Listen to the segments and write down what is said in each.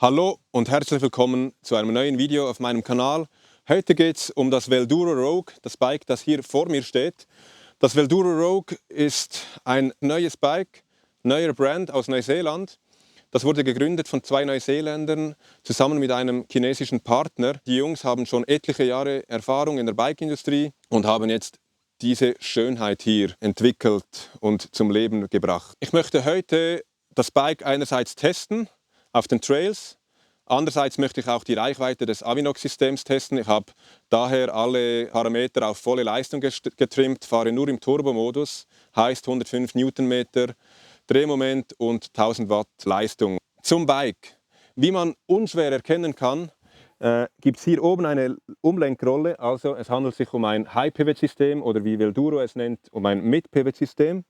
Hallo und herzlich willkommen zu einem neuen Video auf meinem Kanal. Heute geht es um das Velduro Rogue, das Bike, das hier vor mir steht. Das Velduro Rogue ist ein neues Bike, neuer Brand aus Neuseeland. Das wurde gegründet von zwei Neuseeländern zusammen mit einem chinesischen Partner. Die Jungs haben schon etliche Jahre Erfahrung in der Bike-Industrie und haben jetzt diese Schönheit hier entwickelt und zum Leben gebracht. Ich möchte heute das Bike einerseits testen auf den Trails. Andererseits möchte ich auch die Reichweite des Avinox-Systems testen. Ich habe daher alle Parameter auf volle Leistung getrimmt, fahre nur im Turbomodus, heißt 105 Newtonmeter Drehmoment und 1000 Watt Leistung. Zum Bike. Wie man unschwer erkennen kann, gibt es hier oben eine Umlenkrolle. Also es handelt sich um ein High-Pivot-System oder wie Velduro es nennt, um ein Mid-Pivot-System.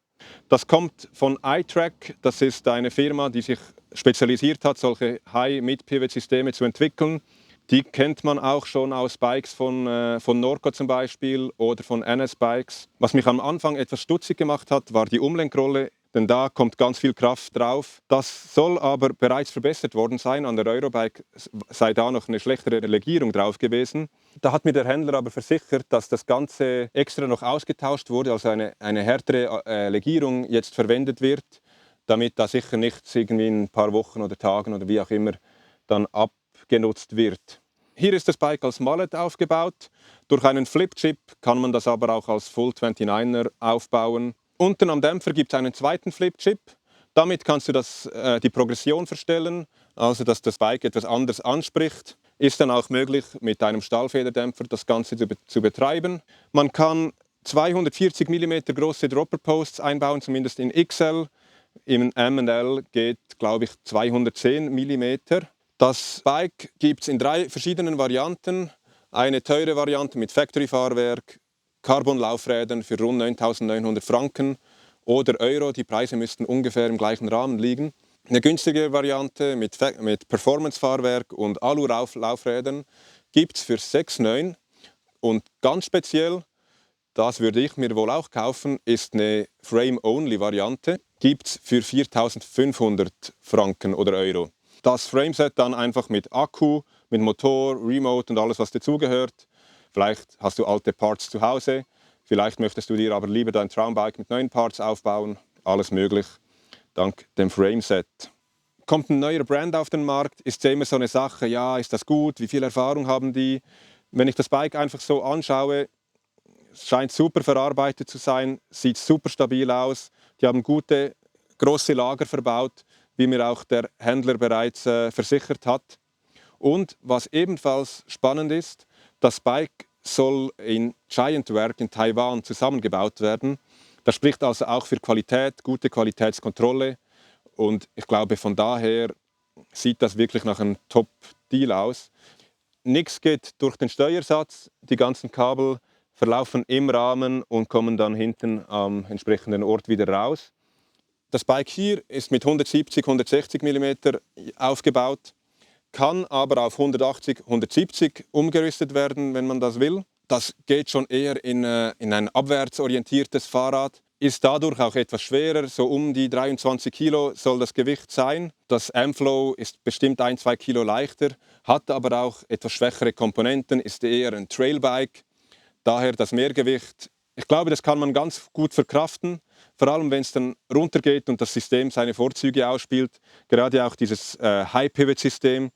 Das kommt von iTrack, das ist eine Firma, die sich spezialisiert hat, solche High-Mid-Pivot-Systeme zu entwickeln. Die kennt man auch schon aus Bikes von Norco zum Beispiel oder von NS Bikes. Was mich am Anfang etwas stutzig gemacht hat, war die Umlenkrolle, denn da kommt ganz viel Kraft drauf. Das soll aber bereits verbessert worden sein. An der Eurobike sei da noch eine schlechtere Legierung drauf gewesen. Da hat mir der Händler aber versichert, dass das Ganze extra noch ausgetauscht wurde, also eine härtere Legierung jetzt verwendet wird, damit da sicher nichts irgendwie in ein paar Wochen oder Tagen oder wie auch immer dann abgenutzt wird. Hier ist das Bike als Mallet aufgebaut. Durch einen Flip-Chip kann man das aber auch als Full 29er aufbauen. Unten am Dämpfer gibt es einen zweiten Flip-Chip. Damit kannst du die Progression verstellen, also dass das Bike etwas anders anspricht. Ist dann auch möglich, mit einem Stahlfederdämpfer das Ganze zu betreiben. Man kann 240 mm große Dropper-Posts einbauen, zumindest in XL. Im M&L geht, glaube ich, 210 mm. Das Bike gibt es in 3 verschiedenen Varianten. Eine teure Variante mit Factory-Fahrwerk, Carbon-Laufrädern für rund 9.900 Franken oder Euro. Die Preise müssten ungefähr im gleichen Rahmen liegen. Eine günstige Variante mit Performance-Fahrwerk und Alu-Laufrädern gibt es für 6.900. Und ganz speziell, das würde ich mir wohl auch kaufen, ist eine Frame-Only-Variante. Gibt es für 4.500 Franken oder Euro. Das Frameset dann einfach mit Akku, mit Motor, Remote und alles, was dazugehört. Vielleicht hast du alte Parts zu Hause, vielleicht möchtest du dir aber lieber dein Traumbike mit neuen Parts aufbauen. Alles möglich, dank dem Frameset. Kommt ein neuer Brand auf den Markt, ist ja immer so eine Sache, ja, ist das gut, wie viel Erfahrung haben die? Wenn ich das Bike einfach so anschaue, es scheint super verarbeitet zu sein, sieht super stabil aus. Die haben gute, große Lager verbaut, wie mir auch der Händler bereits versichert hat. Und was ebenfalls spannend ist, das Bike soll in Giant Work in Taiwan zusammengebaut werden. Das spricht also auch für Qualität, gute Qualitätskontrolle. Und ich glaube, von daher sieht das wirklich nach einem Top-Deal aus. Nichts geht durch den Steuersatz. Die ganzen Kabel verlaufen im Rahmen und kommen dann hinten am entsprechenden Ort wieder raus. Das Bike hier ist mit 170, 160 mm aufgebaut, kann aber auf 180, 170 umgerüstet werden, wenn man das will. Das geht schon eher in ein abwärtsorientiertes Fahrrad, ist dadurch auch etwas schwerer, so um die 23 Kilo soll das Gewicht sein. Das M-Flow ist bestimmt 1-2 Kilo leichter, hat aber auch etwas schwächere Komponenten, ist eher ein Trailbike, daher das Mehrgewicht. Ich glaube, das kann man ganz gut verkraften, vor allem wenn es dann runtergeht und das System seine Vorzüge ausspielt. Gerade auch dieses High-Pivot-System,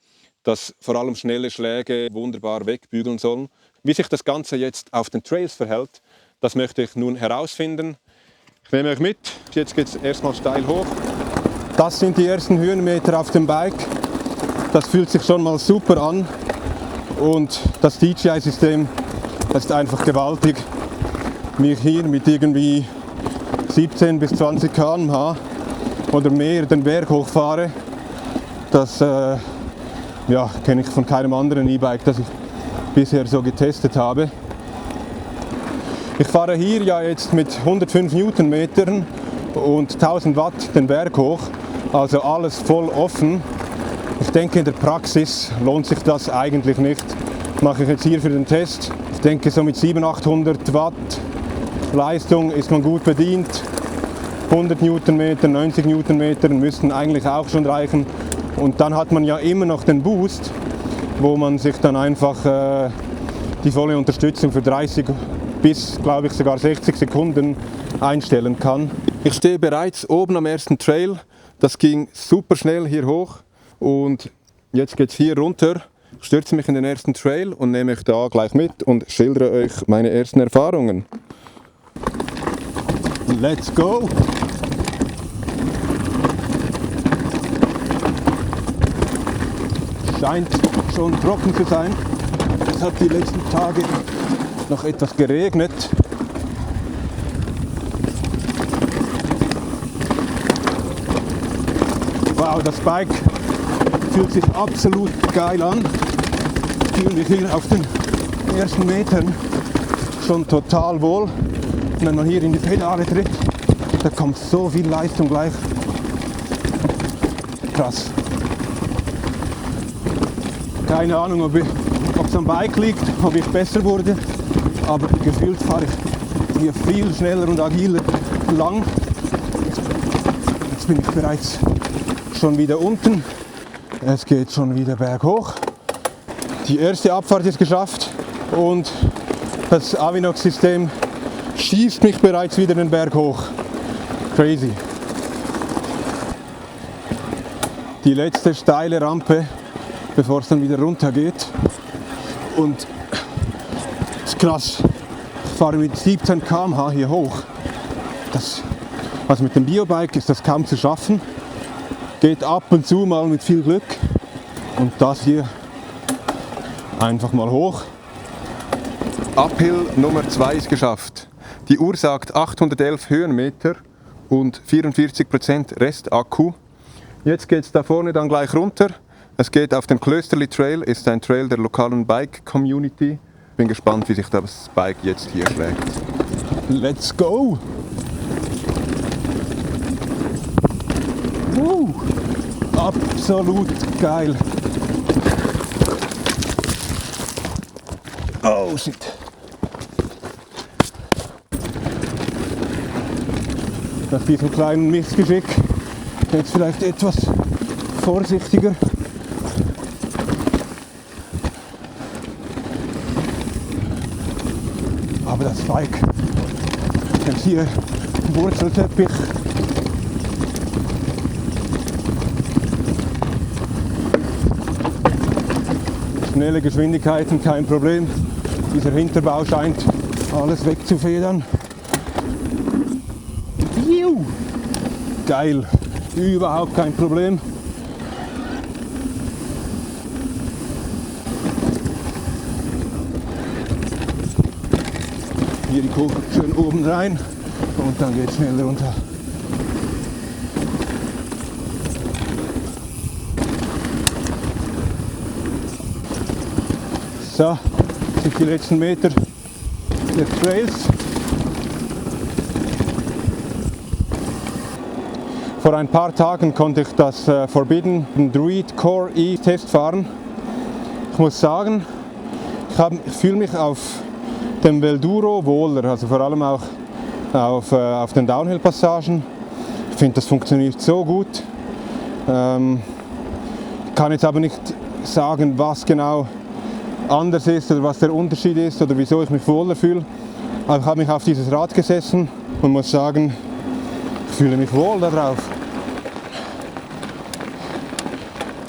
das vor allem schnelle Schläge wunderbar wegbügeln soll. Wie sich das Ganze jetzt auf den Trails verhält, das möchte ich nun herausfinden. Ich nehme euch mit, jetzt geht es erstmal steil hoch. Das sind die ersten Höhenmeter auf dem Bike. Das fühlt sich schon mal super an und das DJI-System ist einfach gewaltig. Mich hier mit irgendwie 17 bis 20 km/h oder mehr den Berg hochfahre, das kenne ich von keinem anderen E-Bike, das ich bisher so getestet habe. Ich fahre hier ja jetzt mit 105 Newtonmetern und 1000 Watt den Berg hoch, also alles voll offen. Ich denke, in der Praxis lohnt sich das eigentlich nicht. Mache ich jetzt hier für den Test. Ich denke, so mit 700-800 Watt Leistung ist man gut bedient. 100 Newtonmeter, 90 Newtonmeter müssten eigentlich auch schon reichen. Und dann hat man ja immer noch den Boost, wo man sich dann einfach die volle Unterstützung für 30 bis, glaube ich, sogar 60 Sekunden einstellen kann. Ich stehe bereits oben am ersten Trail. Das ging super schnell hier hoch und jetzt geht es hier runter. Ich stürze mich in den ersten Trail und nehme euch da gleich mit und schildere euch meine ersten Erfahrungen. Let's go! Scheint schon trocken zu sein. Es hat die letzten Tage noch etwas geregnet. Wow, das Bike fühlt sich absolut geil an. Ich fühle mich hier auf den ersten Metern schon total wohl. Und wenn man hier in die Pedale tritt, da kommt so viel Leistung gleich. Krass. Keine Ahnung, ob es am Bike liegt, ob ich besser wurde, aber gefühlt fahre ich hier viel schneller und agiler lang. Jetzt bin ich bereits schon wieder unten. Es geht schon wieder berghoch. Die erste Abfahrt ist geschafft und das Avinox-System schießt mich bereits wieder den Berg hoch. Crazy. Die letzte steile Rampe, bevor es dann wieder runter geht. Und das ist krass. Ich fahre mit 17 km/h hier hoch. Also mit dem Biobike ist das kaum zu schaffen. Geht ab und zu mal mit viel Glück. Und das hier einfach mal hoch. Uphill Nummer 2 ist geschafft. Die Uhr sagt 811 Höhenmeter und 44% Restakku. Jetzt geht es da vorne dann gleich runter. Es geht auf den Klösterli Trail, ist ein Trail der lokalen Bike Community. Bin gespannt, wie sich das Bike jetzt hier schlägt. Let's go! Absolut geil! Oh shit! Nach diesem kleinen Missgeschick jetzt vielleicht etwas vorsichtiger. Aber das Bike, jetzt hier Wurzelteppich. Schnelle Geschwindigkeiten, kein Problem. Dieser Hinterbau scheint alles wegzufedern. Geil, überhaupt kein Problem. Hier die Kurve schön oben rein und dann geht es schnell runter. So, das sind die letzten Meter des Trails. Vor ein paar Tagen konnte ich das Forbidden Druid Core E Test fahren. Ich muss sagen, ich fühle mich auf dem Velduro wohler, also vor allem auch auf den Downhill-Passagen. Ich finde, das funktioniert so gut. Ich kann jetzt aber nicht sagen, was genau anders ist oder was der Unterschied ist oder wieso ich mich wohler fühle. Aber ich habe mich auf dieses Rad gesessen und muss sagen, ich fühle mich wohl darauf.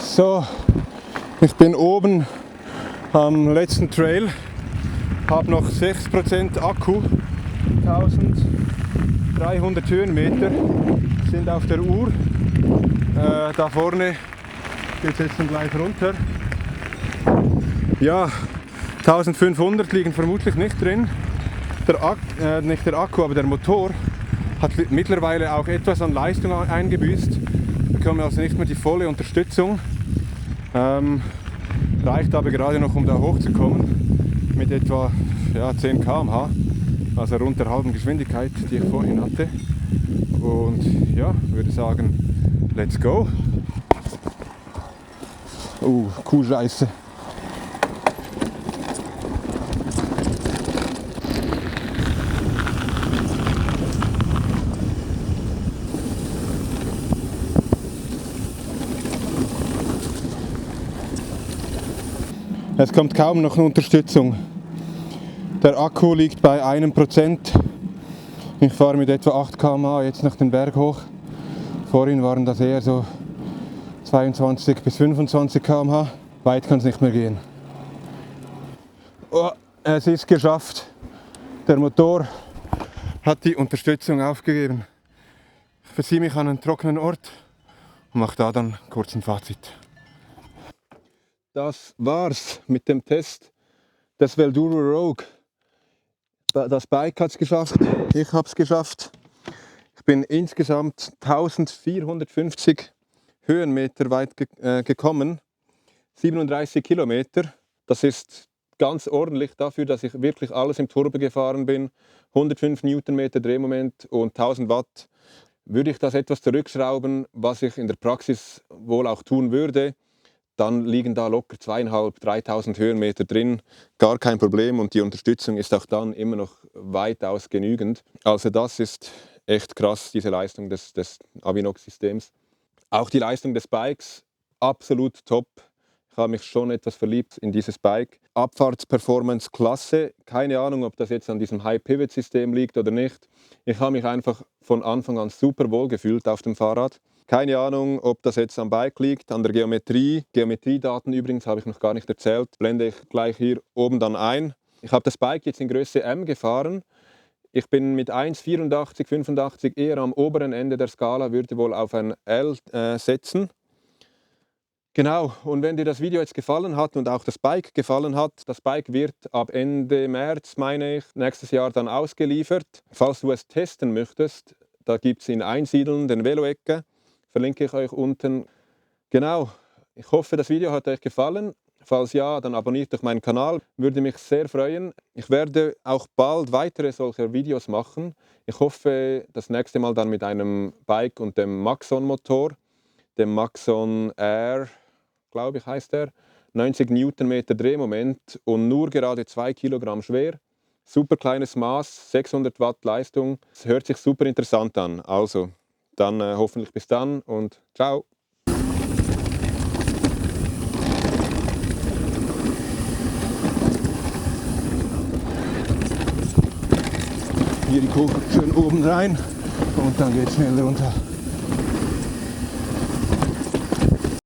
So, ich bin oben am letzten Trail, habe noch 6% Akku, 1300 Höhenmeter sind auf der Uhr. Da vorne geht es jetzt dann gleich runter. Ja, 1500 liegen vermutlich nicht drin. Nicht der Akku, aber der Motor hat mittlerweile auch etwas an Leistung eingebüßt. Ich bekomme also nicht mehr die volle Unterstützung. Reicht aber gerade noch, um da hochzukommen mit etwa 10 km/h, also rund der halben Geschwindigkeit, die ich vorhin hatte. Und ja, würde sagen, let's go. Kuhscheiße. Es kommt kaum noch eine Unterstützung. Der Akku liegt bei 1%. Ich fahre mit etwa 8 km/h jetzt noch den Berg hoch. Vorhin waren das eher so 22 bis 25 km/h. Weit kann es nicht mehr gehen. Oh, es ist geschafft. Der Motor hat die Unterstützung aufgegeben. Ich verziehe mich an einen trockenen Ort und mache da dann kurz ein Fazit. Das war's mit dem Test des Velduro Rogue. Das Bike hat es geschafft, ich habe es geschafft. Ich bin insgesamt 1450 Höhenmeter weit gekommen, 37 Kilometer. Das ist ganz ordentlich dafür, dass ich wirklich alles im Turbo gefahren bin. 105 Newtonmeter Drehmoment und 1000 Watt. Würde ich das etwas zurückschrauben, was ich in der Praxis wohl auch tun würde, dann liegen da locker 2.500, 3.000 Höhenmeter drin. Gar kein Problem und die Unterstützung ist auch dann immer noch weitaus genügend. Also das ist echt krass, diese Leistung des Avinox-Systems. Auch die Leistung des Bikes, absolut top. Ich habe mich schon etwas verliebt in dieses Bike. Abfahrtsperformance klasse. Keine Ahnung, ob das jetzt an diesem High-Pivot-System liegt oder nicht. Ich habe mich einfach von Anfang an super wohl gefühlt auf dem Fahrrad. Keine Ahnung, ob das jetzt am Bike liegt, an der Geometrie. Geometriedaten übrigens habe ich noch gar nicht erzählt. Blende ich gleich hier oben dann ein. Ich habe das Bike jetzt in Größe M gefahren. Ich bin mit 1,84, 85 eher am oberen Ende der Skala, würde wohl auf ein L setzen. Genau, und wenn dir das Video jetzt gefallen hat und auch das Bike gefallen hat, das Bike wird ab Ende März, meine ich, nächstes Jahr dann ausgeliefert. Falls du es testen möchtest, da gibt es in Einsiedeln den Velo-Ecke. Verlinke ich euch unten. Genau, ich hoffe, das Video hat euch gefallen. Falls ja, dann abonniert doch meinen Kanal. Würde mich sehr freuen. Ich werde auch bald weitere solcher Videos machen. Ich hoffe, das nächste Mal dann mit einem Bike und dem Maxon-Motor, dem Maxon R, glaube ich, heißt er. 90 Newtonmeter Drehmoment und nur gerade 2 Kilogramm schwer. Super kleines Maß, 600 Watt Leistung. Es hört sich super interessant an. Also, dann hoffentlich bis dann und ciao. Hier die Kugel schön oben rein und dann geht es schnell runter.